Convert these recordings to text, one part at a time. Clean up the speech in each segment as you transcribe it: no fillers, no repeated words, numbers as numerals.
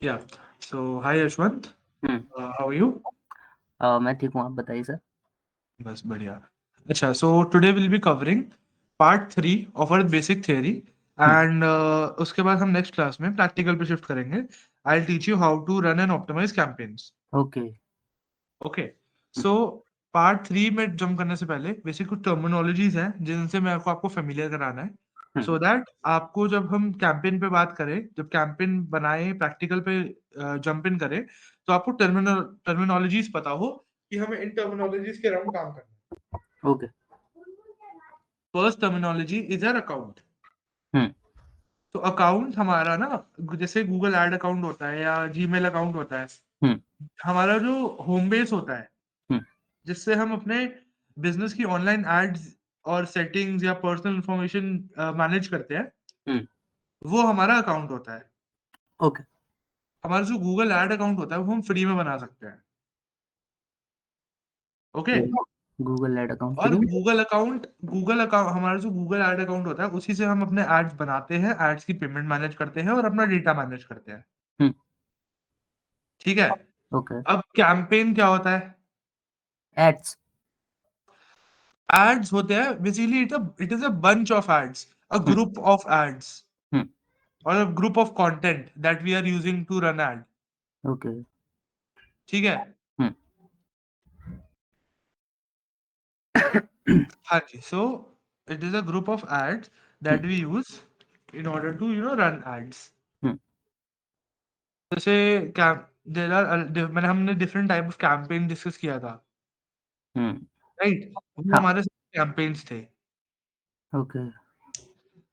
Yeah. So, hi Yashwant. Hmm How are you? मैं ठीक हूँ, आप बताइए सर। बस बढ़िया. अच्छा, so today we'll be covering part 3 of our basic theory hmm and उसके बाद हम next class में practical पे shift करेंगे. I'll teach you how to run and optimize campaigns. Okay. Okay. So part 3 में जंप करने से पहले बेसिक कुछ टर्मिनोलॉजीज हैं जिनसे मैं आपको फेमिलियर कराना है, सो दैट आपको जब हम कैंपेन पे बात करें, जब कैंपेन बनाए, प्रैक्टिकल पे जंप इन करें, तो आपको टर्मिनोलॉजीज पता हो कि हमें इन टर्मिनोलॉजीज के अराउंड काम करना है. Okay. First terminology is an account. Hmm तो अकाउंट हमारा ना, जैसे गूगल एड अकाउंट होता है या जीमेल अकाउंट होता है, हम्म हमारा जो होम बेस होता है हम्म जिससे हम अपने बिजनेस की ऑनलाइन एड्स और सेटिंग्स या पर्सनल इंफॉर्मेशन मैनेज करते हैं, हम्म वो हमारा अकाउंट होता है. ओके। हमारा जो गूगल एड अकाउंट होता है वो हम फ्री में बना सकते हैं. ओके. गूगल एड अकाउंट और फ्री में? गूगल अकाउंट हमारा जो गूगल एड अकाउंट होता है उसी से हम अपने एड्स बनाते हैं, एड्स की पेमेंट मैनेज करते हैं और अपना डेटा मैनेज करते हैं. हम्म ठीक है. ओके। अब कैंपेन क्या होता है? एड्स। एड्स होते हैं basically it is a bunch of ads, a hmm group of ads hmm or a group of content that we are using to run ad. Okay. ठीक है. हम्म हाँ जी. So it is a group of ads hmm that we use in order to run ads. हम्म जैसे cam there are मैंने हमने different type of campaign discuss किया था, हम्म right? वो हाँ। हमारे कैंपेन्स थे. ओके।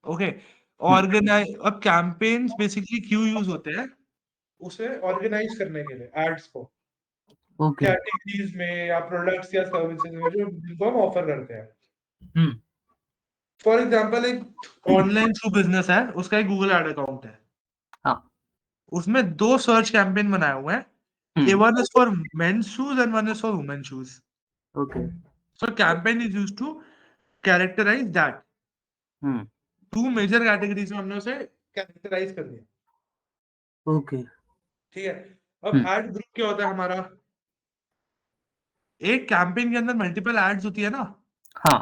ओके. हम्म ऑर्गेनाइज अब कैंपेन्स बेसिकली क्यों यूज होते हैं? उसे ऑर्गेनाइज करने के लिए एड्स को ओके। कैटेगरीज में या प्रोडक्ट्स या सर्विसेज में जो जिनको हम ऑफर करते हैं. हम्म फॉर एग्जाम्पल एक ऑनलाइन शू बिजनेस है, उसका एक गूगल एड अकाउंट है. हाँ। उसमें 2 सर्च कैंपेन बनाए हुए हैं. Uh hmm one is for men's shoes and one is for women shoes. Okay. So campaign is used to characterise that. Hmm 2 major categories में हमने उसे कैरेक्टराइज कर दिया. ओके। ठीक है. अब हम्म एड ग्रुप क्या होता है हमारा? एक कैंपेन के अंदर मल्टीपल एड्स होती है ना. हाँ।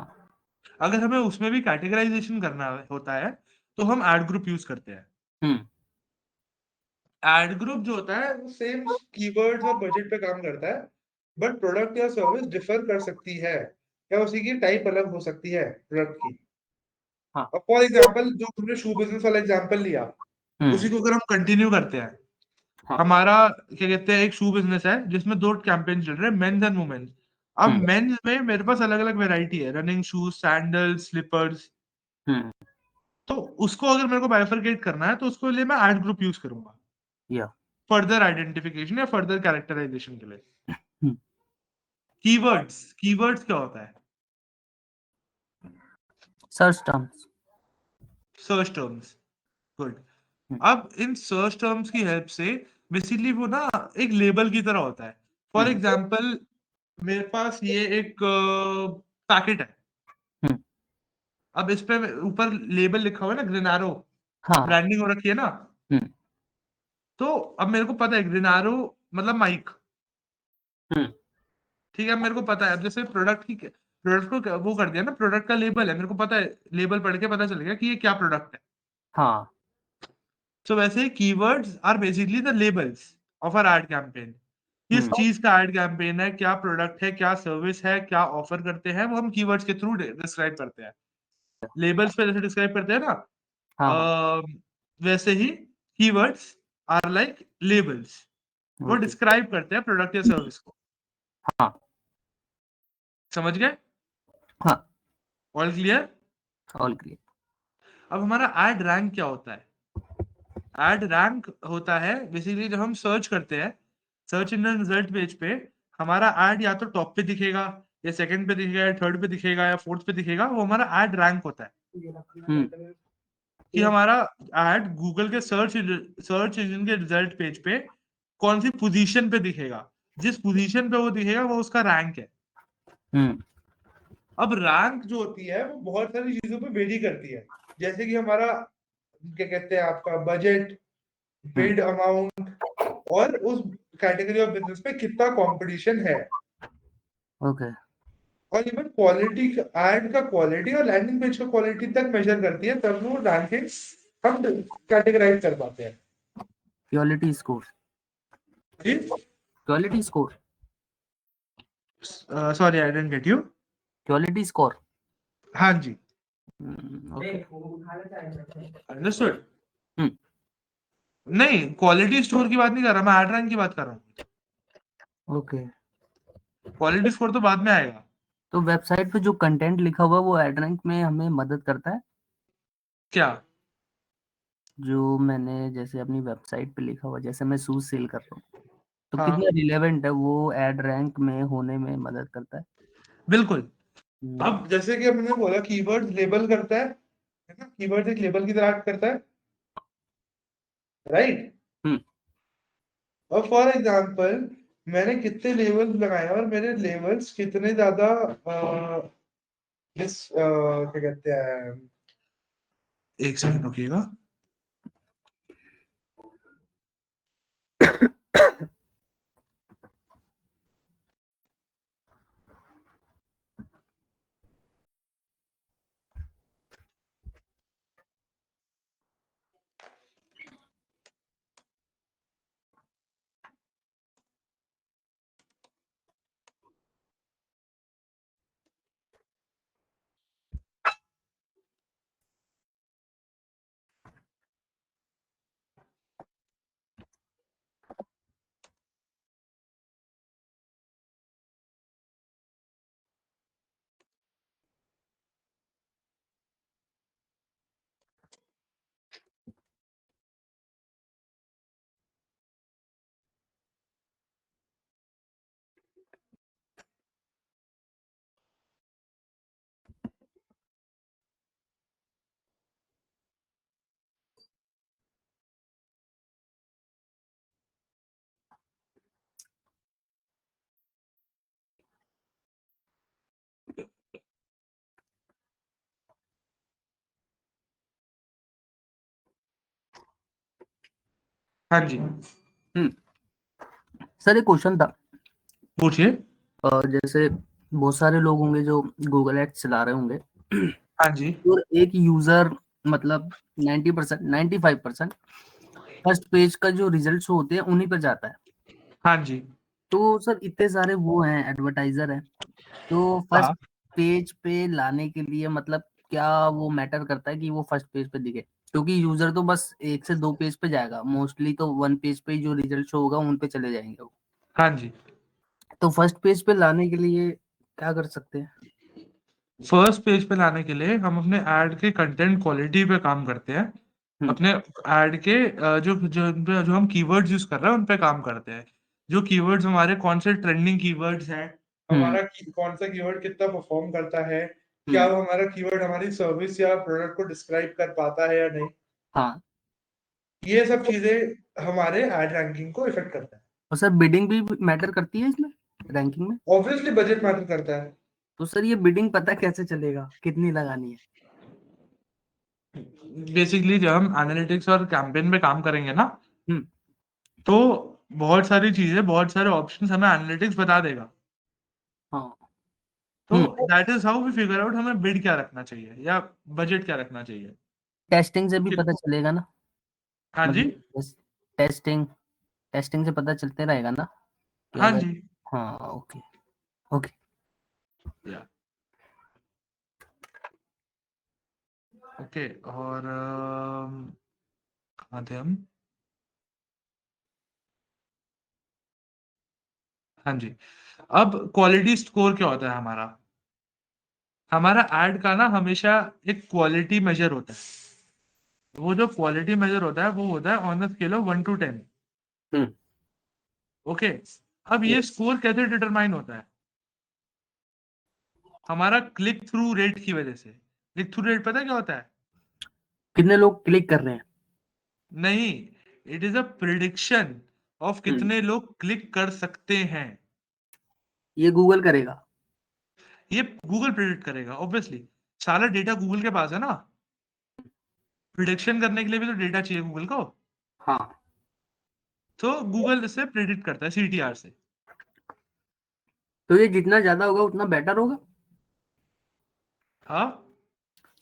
अगर हमें उसमें भी कैटेगराइजेशन करना होता है तो हम एड ग्रुप यूज करते हैं. हम्म एड ग्रुप जो होता है वो सेम कीवर्ड्स और बजट पे काम करता है, बट प्रोडक्ट या सर्विस डिफर कर सकती है या उसी की टाइप अलग हो सकती है प्रोडक्ट की. हाँ। अब फॉर एग्जांपल जो हमने शू बिजनेस वाला एग्जांपल लिया, उसी हम्म को अगर हम कंटिन्यू करते हैं, हाँ। हमारा क्या कहते हैं, एक शू बिजनेस है जिसमें 2 कैंपेन चल रहे हैं, मेंस एंड वुमेन्स. अब हम्म मेंस में मेरे पास अलग अलग वेराइटी है, रनिंग शूज, सैंडल्स, स्लीपर्स. हम्म तो उसको अगर मेरे को बाइफरकेट करना है तो उसके लिए मैं एड ग्रुप यूज करूंगा या। फर्दर आइडेंटिफिकेशन या फर्दर कैरेक्टराइजेशन के लिए. हम्म कीवर्ड्स क्या होता है? Search terms. Search terms. Good. Hmm अब इन सर्च टर्म्स की हेल्प से बेसिकली वो ना एक लेबल की तरह होता है. फॉर हम्म एग्जांपल मेरे पास ये एक पैकेट है. हम्म अब इस पे ऊपर लेबल लिखा हुआ है ना, ग्रेनारो, हाँ। ब्रांडिंग हो रखी है ना. हम्म तो अब मेरे को पता है ग्रेनारो मतलब माइक. हम्म ठीक है. अब मेरे को पता है, अब जैसे प्रोडक्ट को वो कर दिया ना, प्रोडक्ट का लेबल है, मेरे को पता है, लेबल पढ़ के पता चल गया कि ये क्या प्रोडक्ट है. हाँ। सो वैसे keywords are basically the labels of our ad campaign. किस हम्म चीज का एड कैंपेन है, क्या प्रोडक्ट है, क्या सर्विस है, क्या ऑफर करते हैं, वो हम कीवर्ड्स के थ्रू डिस्क्राइब करते हैं. लेबल्स पे जैसे डिस्क्राइब करते हैं ना, हाँ। हाँ। वैसे ही कीवर्ड्स आर लाइक लेबल्स. वो ओके। डिस्क्राइब करते हैं प्रोडक्ट या सर्विस को. हाँ। समझ गए? हाँ। All clear? All clear. अब हमारा एड रैंक क्या होता है? एड रैंक होता है बेसिकली जब हम सर्च करते हैं, सर्च इंजन रिजल्ट पेज पे हमारा एड या तो टॉप पे दिखेगा, या सेकंड पे दिखेगा, या थर्ड पे दिखेगा, या फोर्थ पे दिखेगा, वो हमारा एड रैंक होता है. कि हमारा एड गूगल के सर्च इंजन के रिजल्ट पेज पे कौन सी पोजीशन पे दिखेगा. जिस पोजीशन पे वो दिखेगा वो उसका रैंक है. हम्म अब रैंक जो होती है वो बहुत सारी चीजों पे वेरी करती है. जैसे कि हमारा क्या कहते हैं, आपका बजट, हम्म बिड अमाउंट, और उस कैटेगरी ऑफ बिजनेस में कितना कंपटीशन है। ओके। और इवन क्वालिटी, एड का क्वालिटी और लैंडिंग पेज का क्वालिटी तक मेजर करती है, तब वो रैंकिंग हम कैटेगराइज कर पाते हैं। Quality score. जी quality score. Sorry I didn't get you. Quality score. हाँ जी, ओके। अंडरस्टूड। हम्म। नहीं, क्वालिटी स्टोर की बात नहीं कर रहा, मैं एड रैंक की बात कर रहा हूँ। ओके। क्वालिटी स्कोर तो बाद में आएगा। तो वेबसाइट पे जो कंटेंट लिखा हुआ है वो एड रैंक में हमें मदद करता है? क्या? जो मैंने जैसे अपनी वेबसाइट पे लिखा हुआ, जैसे मैं शूज सेल कर रहा हूँ, तो हाँ कितना रिलेवेंट है वो एड रैंक में होने में मदद करता है? बिल्कुल। हम्म। अब जैसे कि हमने बोला कीवर्ड लेबल करता है ना, कीवर्ड एक लेबल की तरह act करता है, राइट। हम्म। और फॉर एग्जांपल मैंने कितने लेबल्स लगाए और मेरे लेबल्स कितने ज्यादा क्या कहते हैं, एक सेकंड रुकिएगा। हाँ जी, सर एक क्वेश्चन था। पूछिए। जैसे बहुत सारे लोग होंगे जो गूगल एड्स चला रहे होंगे, हाँ जी, और एक यूजर मतलब 90% 95% फर्स्ट पेज का जो रिजल्ट्स होते हैं उन्हीं पर जाता है। हाँ जी, तो सर इतने सारे वो हैं, एडवर्टाइजर हैं, तो फर्स्ट हाँ पेज पे लाने के लिए मतलब क्या वो मैटर करता है कि वो फर्स्ट पेज पे दिखे? क्योंकि यूजर तो बस 1 से 2 पेज पे जाएगा, मोस्टली तो 1 पेज पे ही जो रिजल्ट शो होगा उन पे चले जाएंगे वो। हाँ जी। तो फर्स्ट पेज पे लाने के लिए क्या कर सकते हैं? फर्स्ट पेज पे लाने के लिए हम अपने ऐड के कंटेंट क्वालिटी पे काम करते हैं। हम्म। अपने ऐड के जो हम कीवर्ड्स यूज कर रहे हैं उन पे काम करते हैं। जो कीवर्ड्स हमारे कौन से ट्रेंडिंग कीवर्ड्स हैं, हम्म। हमारा कौन सा कीवर्ड कितना परफॉर्म करता है, क्या हम्म। वो हमारा कीवर्ड हमारी सर्विस या प्रोडक्ट को डिस्क्राइब कर पाता है या नहीं, हाँ। ये सब चीजें हमारे ऐड रैंकिंग को इफेक्ट करता है। और सर बिडिंग भी मैटर करती है इसमें, रैंकिंग में? ऑब्वियसली बजट मैटर करता है। तो सर ये बिडिंग पता कैसे चलेगा कितनी लगानी है? बेसिकली जब हम एनालिटिक्स और कैंपेन में काम करेंगे ना, हम्म। तो बहुत सारी चीजें, बहुत सारे ऑप्शंस हमें एनालिटिक्स बता देगा। हाँ। तो that is how we figure out हमें बिड क्या रखना चाहिए या बजट क्या रखना चाहिए। टेस्टिंग से भी कि- पता चलेगा ना? हाँ जी, मतलब टेस्टिंग टेस्टिंग से पता चलते रहेगा ना कि हाँ अगर। जी, हाँ। ओके। ओके। या ओके। और कहाँ थे हम? हाँ जी। अब क्वालिटी स्कोर क्या होता है हमारा? हमारा एड का ना हमेशा एक क्वालिटी मेजर होता है। वो जो क्वालिटी मेजर होता है वो होता है on the scale of 1 to 10। Hmm. Okay. अब ये स्कोर कैसे डिटरमाइन होता है? हमारा क्लिक थ्रू रेट की वजह से। क्लिक थ्रू रेट पता है क्या होता है? कितने लोग क्लिक कर रहे हैं? नहीं, it is a prediction of hmm. कितने लोग क्लिक कर सकते हैं। ये गूगल करेगा? ये गूगल प्रिडिक्ट करेगा ऑब्वियसली। सारा डेटा गूगल के पास है ना। प्रिडिक्शन करने के लिए भी तो डेटा चाहिए गूगल को। हाँ। तो गूगल इसे प्रेडिक्ट करता है CTR से। तो ये जितना ज्यादा होगा उतना बेटर होगा। हाँ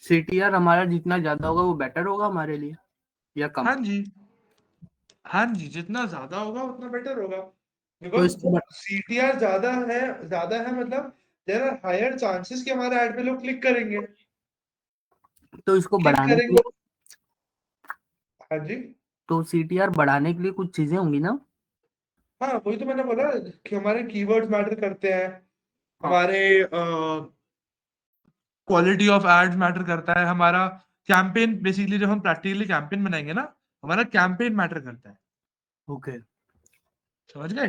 CTR हमारा जितना ज्यादा होगा वो बेटर होगा हमारे लिए या कम। हाँ जी, हाँ जी, जितना ज्यादा होगा उतना बेटर होगा, तो बिकॉज इसको CTR ज्यादा है मतलब देयर आर हायर चांसेस कि हमारे ऐड पे लोग क्लिक करेंगे। तो इसको क्लिक बढ़ाने के करेंगे। लिए, हाँ जी। तो CTR बढ़ाने के लिए कुछ चीजें होंगी ना। हाँ वही तो मैंने बोला कि हमारे कीवर्ड्स मैटर करते हैं, हाँ। हमारे क्वालिटी ऑफ एड्स मैटर करता है, हमारा कैंपेन, बेसिकली जब हम प्रैक्टिकली कैंपेन बनाएंगे ना, हमारा कैंपेन मैटर करता है। ओके। समझ गए?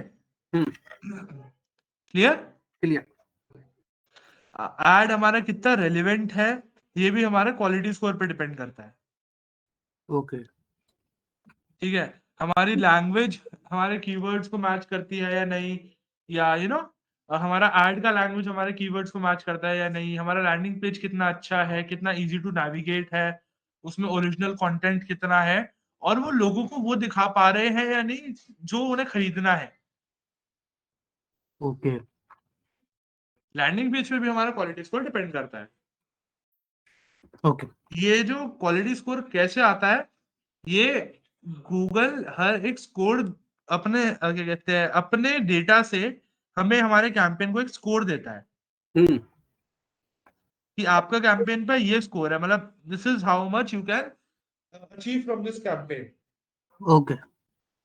हम्म। क्लियर? क्लियर। एड हमारा कितना रेलिवेंट है, ये भी हमारे क्वालिटी स्कोर पे डिपेंड करता है। ओके। ठीक है, हमारी लैंग्वेज हमारे कीवर्ड्स को मैच करती है या नहीं, या हमारा ऐड का लैंग्वेज हमारे कीवर्ड्स को मैच करता है या नहीं, हमारा लैंडिंग पेज कितना अच्छा है, कितना इजी टू नेविगेट है, उसमें ओरिजिनल कंटेंट कितना है, और वो लोगों को वो दिखा पा रहे हैं या नहीं जो उन्हें खरीदना है। ओके। लैंडिंग पेज पे भी हमारा क्वालिटी स्कोर डिपेंड करता है। ओके। ये जो क्वालिटी स्कोर कैसे आता है, ये गूगल हर एक स्कोर अपने क्या कहते हैं, अपने डेटा से हमें हमारे कैंपेन को एक स्कोर देता है हम्म। कि आपका कैंपेन पे ये स्कोर है, मतलब this is how much you can achieve from this campaign. Okay.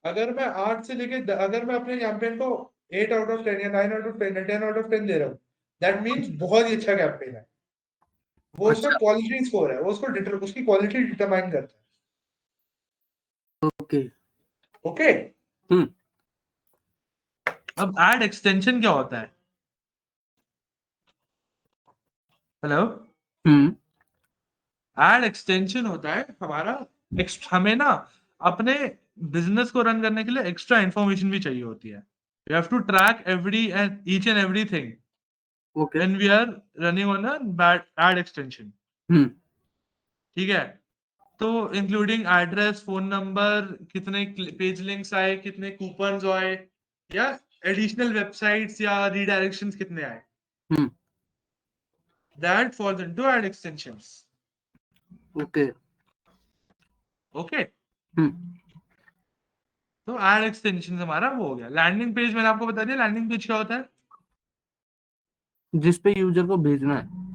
अगर मैं 8 से लेके अगर मैं अपने कैंपेन को 8 आउट ऑफ 10 या 9 आउट ऑफ 10 या 10 आउट ऑफ 10 दे रहा हूँ, दैट मीन्स बहुत ही अच्छा कैंपेन है। वो उसका अच्छा। क्वालिटी स्कोर है, वो उसकी क्वालिटी डिटरमाइन करता ओके। है। ओके। हम्म। अब एड एक्सटेंशन क्या होता है? हेलो। हम्म। एड एक्सटेंशन होता है हमारा हमें ना अपने बिजनेस को रन करने के लिए एक्स्ट्रा इंफॉर्मेशन भी चाहिए होती है। We have to track every and each and everything okay. When we are running on a bad ad extension. Hmm. ठीक है, तो इंक्लूडिंग एड्रेस, फोन नंबर, कितने पेज लिंक्स आए, कितने कूपन्स आए, या एडिशनल वेबसाइट्स या रीडायरेक्शंस कितने आए, hmm. That falls into ad extensions. Okay. Okay, hmm. तो एड एक्सटेंशन हमारा वो हो गया। लैंडिंग पेज मैंने आपको बता दिया, लैंडिंग पेज क्या होता है। जिस पे यूजर को भेजना है।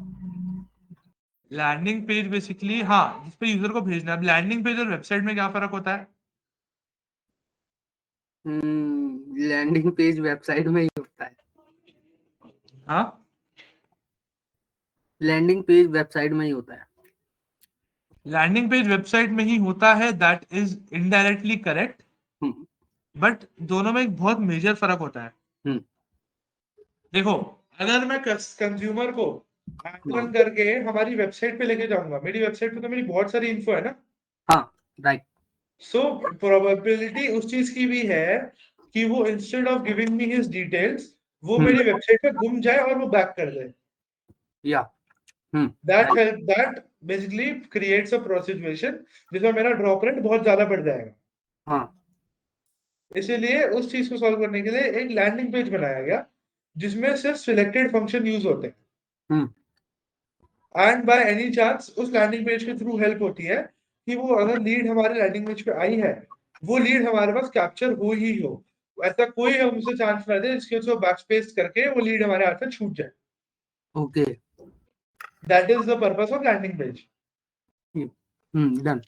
लैंडिंग पेज बेसिकली, हाँ, जिस पे यूजर को भेजना है। अब लैंडिंग पेज और वेबसाइट में क्या फर्क होता है? लैंडिंग पेज वेबसाइट में ही होता है। हाँ, लैंडिंग पेज वेबसाइट में ही होता है। लैंडिंग पेज वेबसाइट में ही होता है, that is indirectly correct, hmm. But दोनों में एक बहुत मेजर फर्क होता है। हम्म। देखो, अगर मैं कंज्यूमर को ऐड हाँ। रन करके हमारी वेबसाइट पे लेके जाऊंगा, मेरी वेबसाइट पे तो मेरी बहुत सारी इन्फो है ना, हाँ। राइट। सो प्रोबेबिलिटी उस चीज की भी है कि वो instead of giving me his details, वो हम्म। मेरी वेबसाइट पे घूम जाए और वो बैक कर दे। या। Hmm. Right. That basically creates a situation जिसमें मेरा ड्रॉप रेट बहुत ज्यादा बढ़ जाएगा। हाँ। इसीलिए उस चीज को सॉल्व करने के लिए एक लैंडिंग पेज बनाया गया जिसमें सिर्फ सिलेक्टेड फंक्शन यूज होते हैं, हम्म। एंड बाय एनी चांस उस लैंडिंग पेज के थ्रू हेल्प होती है कि वो अगर लीड हमारे लैंडिंग पेज पे आई है, वो लीड हमारे पास कैप्चर हो ही हो। ऐसा कोई हमसे चांस ना दे जिसके उसको बैकस्पेस करके वो लीड हमारे हाथ से छूट जाए। Okay. That is the purpose of landing page. Done.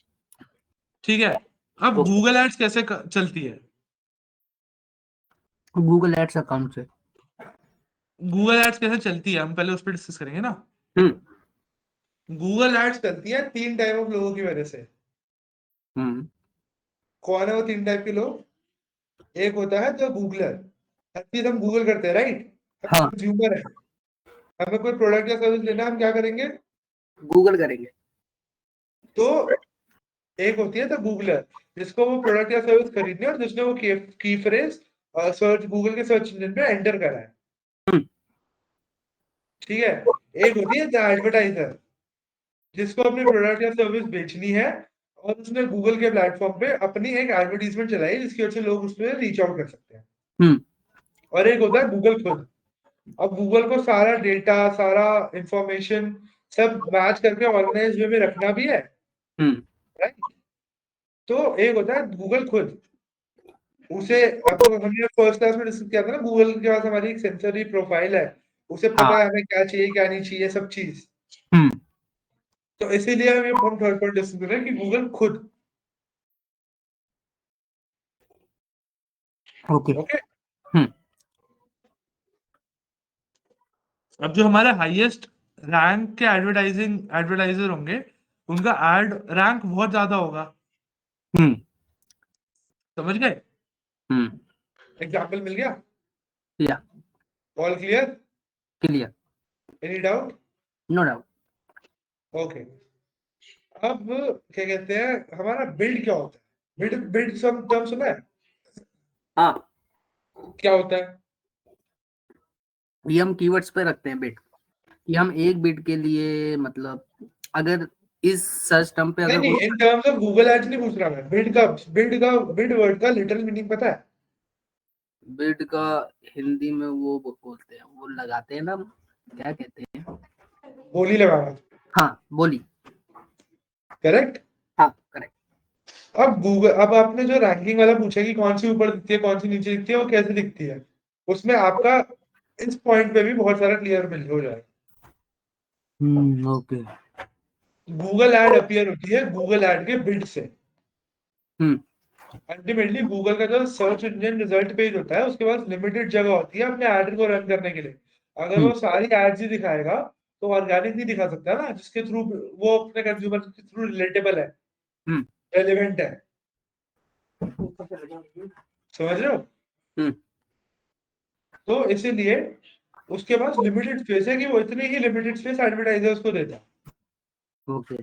ठीक है, अब ओके। गूगल एड्स कैसे चलती है? गूगल एड्स अकाउंट से। गूगल एड्स कैसे चलती है हम पहले उस पर डिस्कस करेंगे ना। हम्म। गूगल एड्स चलती है 3 टाइप ऑफ लोगों की वजह से। हम्म। कौन है वो 3 टाइप के लोग? एक होता है जो गूगलर, हर चीज हम गूगल करते हैं, राइट? हम हाँ। कंज्यूमर है, हमें कोई प्रोडक्ट या सर्विस लेना है, हम क्या करेंगे? गूगल करेंगे। तो एक होती है द गूगलर, जिसको वो प्रोडक्ट या सर्विस खरीदनी है और जिसने वो की फ्रेज सर्च गूगल के सर्च इंजन पे एंटर करा है। हम्म। ठीक है, एक होती है द एडवर्टाइजर, जिसको अपनी प्रोडक्ट या सर्विस बेचनी है और उसने गूगल के प्लेटफॉर्म पे अपनी एक एडवर्टीजमेंट चलाई जिसकी वजह से लोग उस पर रीच आउट कर सकते हैं। और एक होता है गूगल खुद। अब गूगल को सारा डेटा, सारा इंफॉर्मेशन सब मैच करके ऑर्गेनाइज वे में रखना भी है, राइट? तो एक होता है गूगल खुद। उसे आपको हमने फर्स्ट क्लास में डिस्कस किया था ना, गूगल के पास हमारी एक सेंसरी प्रोफाइल है, उसे पता है हमें क्या चाहिए क्या नहीं चाहिए सब चीज। तो इसीलिए हम थर्ड पॉइंट डिस्कस कर रहे हैं कि गूगल खुद। ओके। अब जो हमारे हाईएस्ट रैंक के एडवर्टाइजर होंगे उनका एड रैंक बहुत ज्यादा होगा। समझ गए? एग्जाम्पल मिल गया? या all clear? Clear, any doubt? No doubt. Okay. अब क्या कहते हैं, हमारा बिल्ड क्या होता है? बिल्ड बिल्ड सब टर्म सुना है? हाँ, क्या होता है? ये हम कीवर्ड्स पे रखते हैं बिट, कि हम एक बिट के लिए मतलब अगर इस सर्च टर्म पे नहीं अगर नहीं, in terms of Google ads नहीं पूछ रहा मैं। बिल्ड वर्ड का लिटरल मीनिंग पता है? बिट का हिंदी में वो बोलते हैं, वो लगाते हैं ना, क्या कहते हैं? बोली लगाना। हाँ, बोली। करेक्ट। हाँ, करेक्ट। अब आपने जो रैंकिंग वाला पूछा कि कौन सी ऊपर दिखती है कौन सी नीचे दिखती है, वो कैसे दिखती है, उसमें आपका इस पॉइंट पे भी बहुत सारा क्लियर मिल हो जाएगा। ओके। गूगल एड अपीयर होती है गूगल एड के बिल्ड से। अल्टीमेटली गूगल का जो सर्च इंजन रिजल्ट पेज होता है उसके पास लिमिटेड जगह होती है अपने एड को रन करने के लिए। अगर वो सारी एड्स ही दिखाएगा तो ऑर्गेनिक नहीं दिखा सकता ना, जिसके थ्रू वो अपने कंज्यूमर के थ्रू रिलेटेबल है, रेलेवेंट है। समझ रहे हो? तो इसीलिए उसके पास लिमिटेड स्पेस है कि वो इतने ही लिमिटेड स्पेस एडवर्टाइजर्स को देता है। Okay.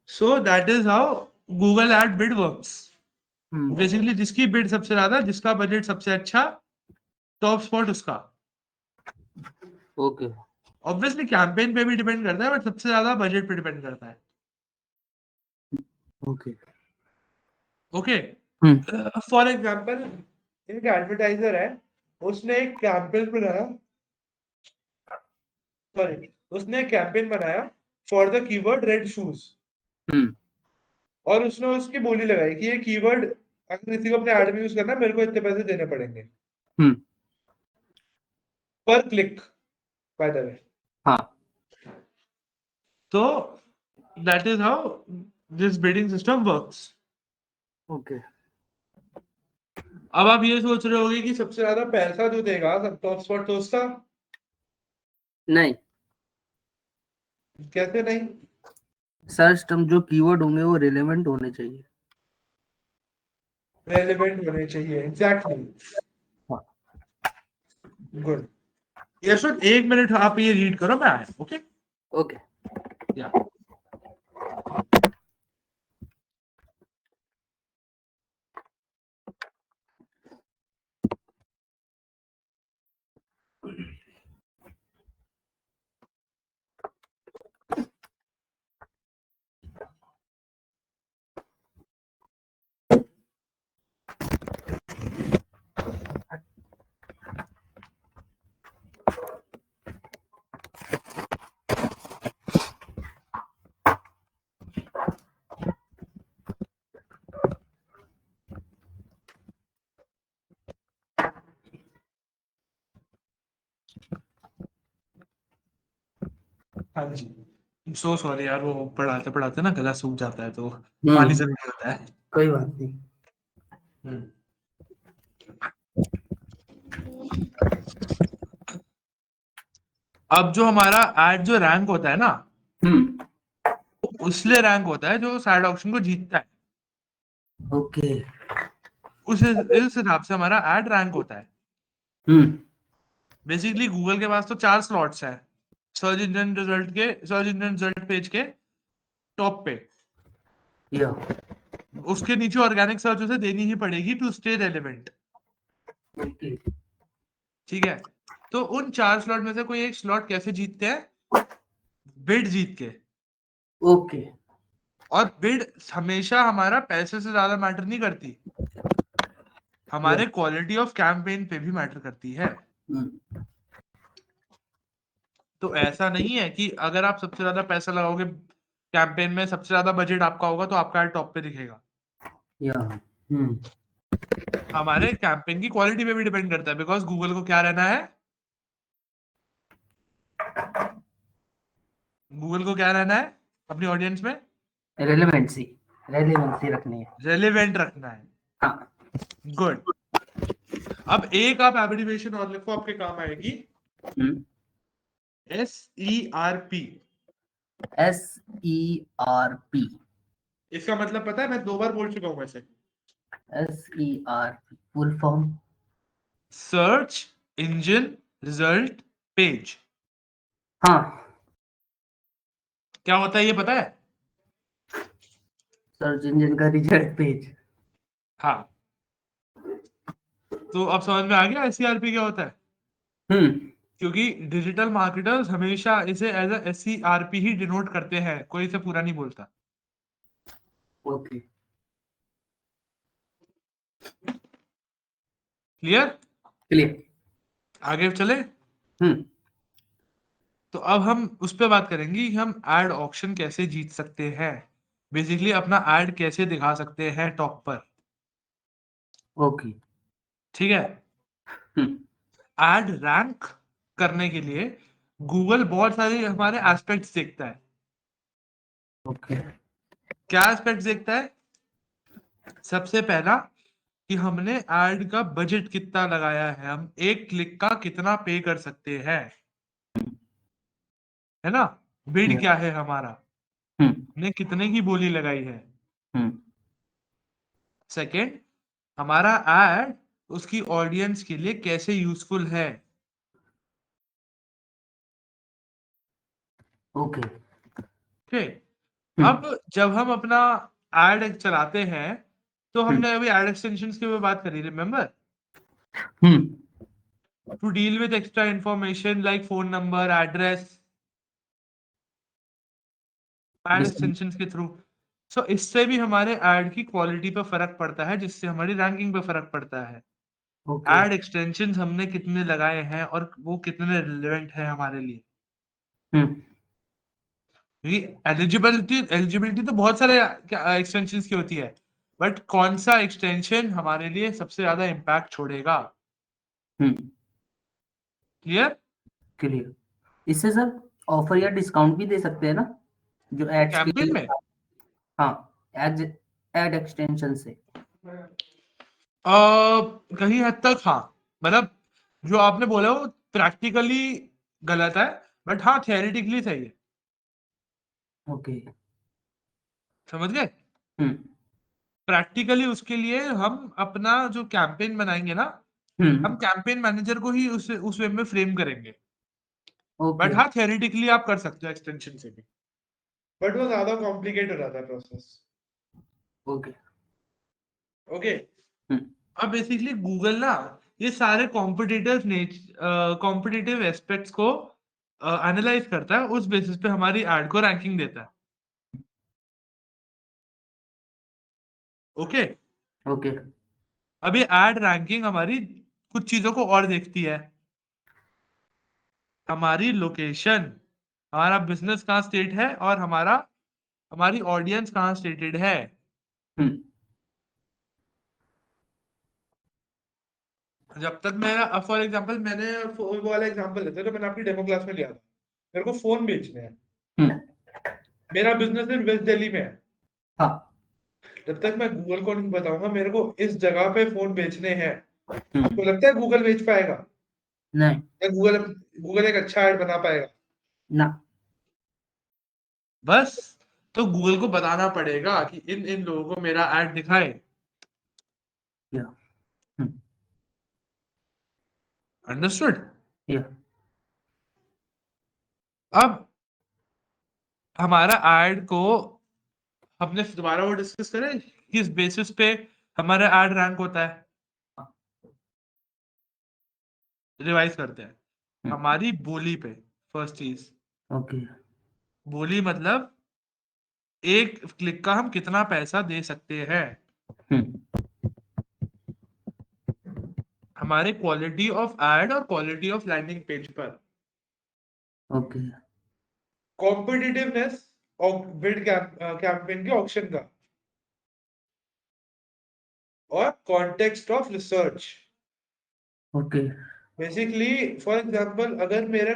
So that is how Google ad bid works. Basically जिसकी बिड सबसे ज्यादा, जिसका बजट सबसे अच्छा, टॉप स्पॉट उसका। ओके। ऑब्वियसली कैंपेन पे भी डिपेंड करता है बट सबसे ज्यादा बजट पे डिपेंड करता है। ओके। ओके। फॉर एग्जांपल एक एडवर्टाइजर है, उसने एक कैंपेन बनाया, सॉरी, उसने एक कैंपेन बनाया for the keyword red shoes. और उसने उसकी बोली लगाई कि ये कीवर्ड अगर किसी को अपने ऐड में यूज करना है मेरे को इतने पैसे देने पड़ेंगे पर क्लिक, बाय द वे। हाँ। तो that is how this bidding system works. Okay. अब आप ये सोच रहे होगे कि सबसे ज्यादा पैसा जो देगा सब टॉप स्पॉट तो उसका। नहीं, कैसे नहीं? सर्च टर्म जो कीवर्ड होंगे वो रिलेवेंट होने चाहिए। रेलेवेंट होने चाहिए, एग्जैक्टली। गुड। यशवंत एक मिनट आप ये रीड करो, मैं आया। Okay okay. या हाँ जी। सो सॉरी यार, वो पढ़ाते पढ़ाते ना गला सूख जाता है तो पानी जरूर पड़ता है। कोई बात नहीं। अब जो हमारा एड जो रैंक होता है ना, उसलिए रैंक होता है जो साइड ऑप्शन को जीतता है। ओके। उस इस हिसाब से हमारा एड रैंक होता है। बेसिकली गूगल के पास तो 4 स्लॉट्स हैं सर्च इंजन रिजल्ट पेज के टॉप पे। या उसके नीचे ऑर्गेनिक सर्च उसे देनी ही पड़ेगी टू स्टे रेलेवेंट। ओके। ठीक है। तो उन 4 स्लॉट में से कोई एक स्लॉट कैसे जीतते हैं? बिड जीत के। ओके। और बिड हमेशा हमारा पैसे से ज्यादा मैटर नहीं करती, हमारे क्वालिटी ऑफ कैंपेन पे भी मैटर करती है। तो ऐसा नहीं है कि अगर आप सबसे ज्यादा पैसा लगाओगे कैंपेन में, सबसे ज्यादा बजट आपका होगा तो आपका एड टॉप पे दिखेगा। हमारे कैंपेन की क्वालिटी पे भी डिपेंड करता है, बिकॉज गूगल को क्या रहना है, गूगल को क्या रहना है अपनी ऑडियंस में, रेलेवेंसी रखनी है। रेलेवेंट रखना है। हाँ। गुड। अब एक आप एब्रिविएशन और लिखो, आपके काम आएगी। SERP। SERP। इसका मतलब पता है, मैं 2 बार बोल चुका हूं वैसे। SERP full form? Search engine result page. हाँ। क्या होता है ये पता है? सर्च इंजन का रिजल्ट पेज। हाँ, तो अब समझ में आ गया SERP क्या होता है। क्योंकि डिजिटल मार्केटर्स हमेशा इसे एज SERP ही डिनोट करते हैं, कोई इसे पूरा नहीं बोलता। ओके। क्लियर? क्लियर। आगे चले। तो अब हम उस पर बात करेंगे कि हम एड ऑक्शन कैसे जीत सकते हैं, बेसिकली अपना एड कैसे दिखा सकते हैं टॉप पर। ओके। ठीक है। एड रैंक करने के लिए गूगल बहुत सारे हमारे एस्पेक्ट्स देखता है। ओके। क्या एस्पेक्ट्स देखता है? सबसे पहला कि हमने एड का बजट कितना लगाया है, हम एक क्लिक का कितना पे कर सकते हैं, है ना। बिड क्या है हमारा, हमने कितने की बोली लगाई है। सेकंड, हमारा एड उसकी ऑडियंस के लिए कैसे यूजफुल है। ओके। ठीक। अब जब हम अपना एड चलाते हैं तो हमने अभी एड एक्सटेंशंस की भी बात करी, remember, to deal with extra information like phone number, address, ad extensions के थ्रू। सो इससे भी हमारे एड की क्वालिटी पर फर्क पड़ता है, जिससे हमारी रैंकिंग पे फर्क पड़ता है। ओके। एड एक्सटेंशंस हमने कितने लगाए हैं और वो कितने रिलेवेंट है हमारे लिए। एलिजिबिलिटी एलिजिबिलिटी तो बहुत सारे एक्सटेंशंस की होती है, बट कौन सा एक्सटेंशन हमारे लिए सबसे ज्यादा इम्पैक्ट छोड़ेगा। क्लियर? क्लियर। इससे सर ऑफर या डिस्काउंट भी दे सकते हैं ना, जो एड्स के कैंपेन लिए? में हाँ, एड एड एक्सटेंशन से। कहीं हद तक हाँ, मतलब जो आपने बोला वो प्रैक्टिकली गलत है, बट हाँ थियोरेटिकली सही है। ओके। समझ गए? प्रैक्टिकली उसके लिए हम अपना जो कैंपेन बनाएंगे ना, हम कैंपेन मैनेजर को ही उस वे में फ्रेम करेंगे। ओके। बट हाँ थियोरेटिकली आप कर सकते हो एक्सटेंशन से भी, बट वो ज्यादा कॉम्प्लिकेट हो जाता है प्रोसेस। ओके। ओके। अब बेसिकली गूगल ना ये सारे कॉम्पिटिटिव एस्पेक्ट्स को एनालाइज करता है, उस बेसिस पे हमारी एड को रैंकिंग देता है। ओके। ओके। अब ये एड रैंकिंग हमारी कुछ चीजों को और देखती है, हमारी लोकेशन, हमारा बिजनेस कहाँ स्टेट है, और हमारी ऑडियंस कहाँ स्टेटेड है। जब तक मेरा फॉर एग्जांपल, मैंने वो वाला एग्जांपल लेते हैं तो मैंने आपकी डेमो क्लास में लिया था, मेरे को फोन बेचने हैं, मेरा बिजनेस है वेस्ट दिल्ली में है। हाँ। जब तक मैं गूगल को नहीं बताऊंगा मेरे को इस जगह पे फोन बेचने हैं, आपको लगता है गूगल बेच पाएगा? नहीं। या गूगल गूगल एक अच्छा ऐड बना पाएगा? ना। बस, तो गूगल को बताना पड़ेगा कि इन इन लोगों को मेरा ऐड दिखाए। या। अंडरस्टूड? या। अब हमारा ऐड को हमने दोबारा वो डिस्कस करें, किस बेसिस पे हमारा ऐड रैंक होता है। रिवाइज करते हैं, हमारी बोली पे। फर्स्ट चीज, ओके। बोली मतलब एक क्लिक का हम कितना पैसा दे सकते हैं हमारे क्वालिटी ऑफ एड और क्वालिटी ऑफ लैंडिंग पेज पर। ओके कॉम्पिटिटिवनेस और बिड कैंपेन के ऑप्शन का, और context of research. Okay basically for example अगर मेरा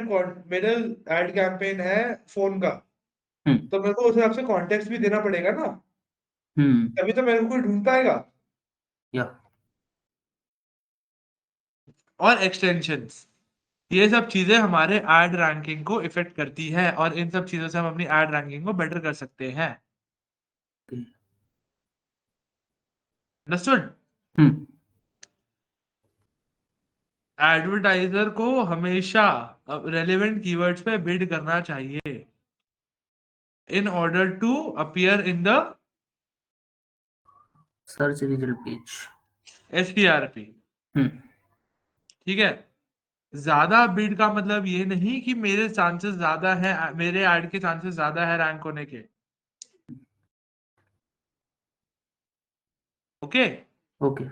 एड कैंपेन है फोन का, तो मेरे को उस हिसाब से कॉन्टेक्स्ट भी देना पड़ेगा ना, तभी तो मेरे को कोई ढूंढ पाएगा। या और एक्सटेंशंस, ये सब चीजें हमारे एड रैंकिंग को इफेक्ट करती है, और इन सब चीजों से हम अपनी एड रैंकिंग को बेटर कर सकते हैं। अंडरस्टूड? एडवर्टाइजर को हमेशा रेलेवेंट कीवर्ड्स पे बिड करना चाहिए in order to appear in the search result page, STRP। ठीक है, ज्यादा बिड का मतलब ये नहीं कि मेरे चांसेस ज्यादा है, मेरे ऐड के चांसेस ज्यादा है रैंक होने के। ओके ओके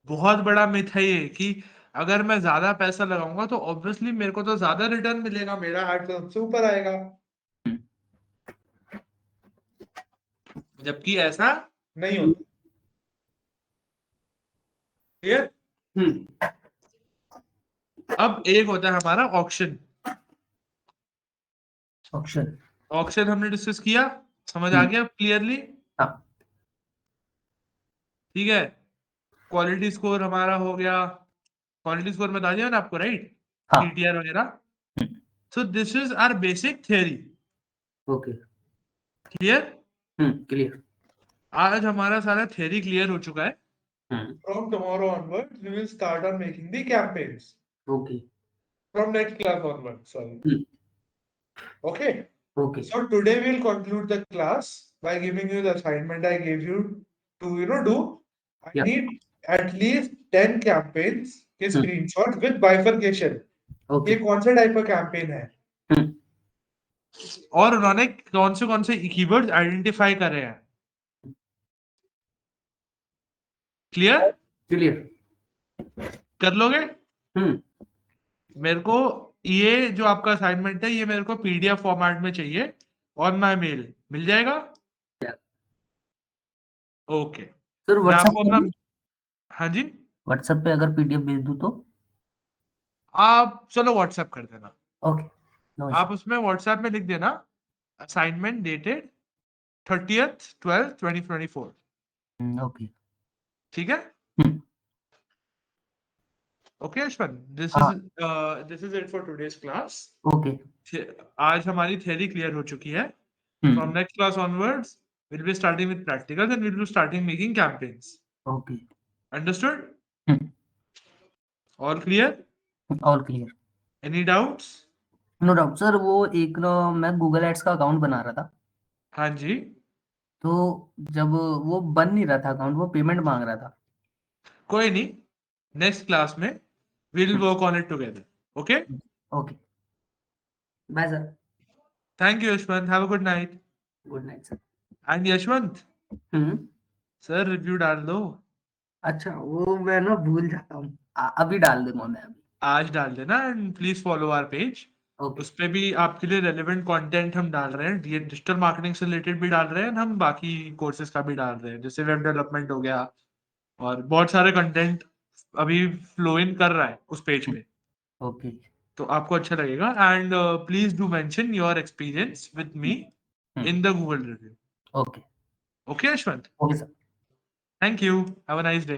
बहुत बड़ा मिथ है ये कि अगर मैं ज्यादा पैसा लगाऊंगा तो ऑब्वियसली मेरे को तो ज्यादा रिटर्न मिलेगा, मेरा ऐड तो सबसे ऊपर आएगा, जबकि ऐसा नहीं होता। क्लियर? अब एक होता है हमारा ऑक्शन। ऑप्शन ऑक्शन हमने डिस्कस किया, समझ आ गया क्लियरली? हाँ ठीक है, क्वालिटी स्कोर हमारा हो गया, क्वालिटी स्कोर बता दिया ना आपको, राइट? हाँ CTR वगैरह। So this is our basic theory. Okay clear? Clear आज हमारा सारा थ्योरी क्लियर हो चुका है। From tomorrow onwards, we will start on making the campaigns. Okay From next class onwards, sorry. Okay. Okay So today we'll conclude the class by giving you the assignment I gave you to do. I Yeah. need at least 10 campaigns के screenshots with bifurcation. Okay ये कौन सा type का campaign है और उन्होंने कौन से कीवर्ड्स आइडेंटिफाई करे हैं। क्लियर? क्लियर कर लोगे? मेरे को ये जो आपका असाइनमेंट है ये मेरे को PDF फॉर्मेट में चाहिए ऑन माय मेल, मिल जाएगा? ओके सर मैं आपको अपना, व्हाट्सएप हाँ जी पे अगर पीडीएफ भेज दूं तो आप चलो व्हाट्सएप कर देना। ओके नो आप उसमें व्हाट्सएप में लिख देना assignment dated 30th 12th 2024। Okay ठीक है? Okay Yashwant, this is it for today's class. Okay आज हमारी थ्योरी क्लियर हो चुकी है। From next class onwards we'll be starting with practicals and we'll be starting making campaigns. Okay Understood? All clear? All clear Any doubts? No doubt sir. वो एक ना मैं Google ads का अकाउंट बना रहा था, हाँ जी, तो जब वो बन नहीं रहा था अकाउंट, वो पेमेंट मांग रहा था। कोई नहीं, नेक्स्ट क्लास में we'll work on it together. Okay? Okay bye sir. Thank you Yashwant, have a good night. Good night sir. And Yashwant, sir review डाल दो। अच्छा वो मैं ना भूल जाता हूँ, अभी डाल दूंगा मैं अभी। आज डाल देना and please follow our page. Okay उस पे भी आपके लिए रेलेवेंट कंटेंट हम डाल रहे हैं, ये डिजिटल मार्केटिंग से रिलेटेड भी डाल रहे हैं, हम बाकी कोर्सेज का भी डाल रहे हैं, जैसे वेब डेवलपमेंट हो गया, और बहुत सारे कंटेंट अभी फ्लो इन कर रहा है उस पेज पे, ओके तो आपको अच्छा लगेगा। And please do mention your experience with me in the Google review. Okay okay Yashwant, okay sir. Thank you, have a nice day.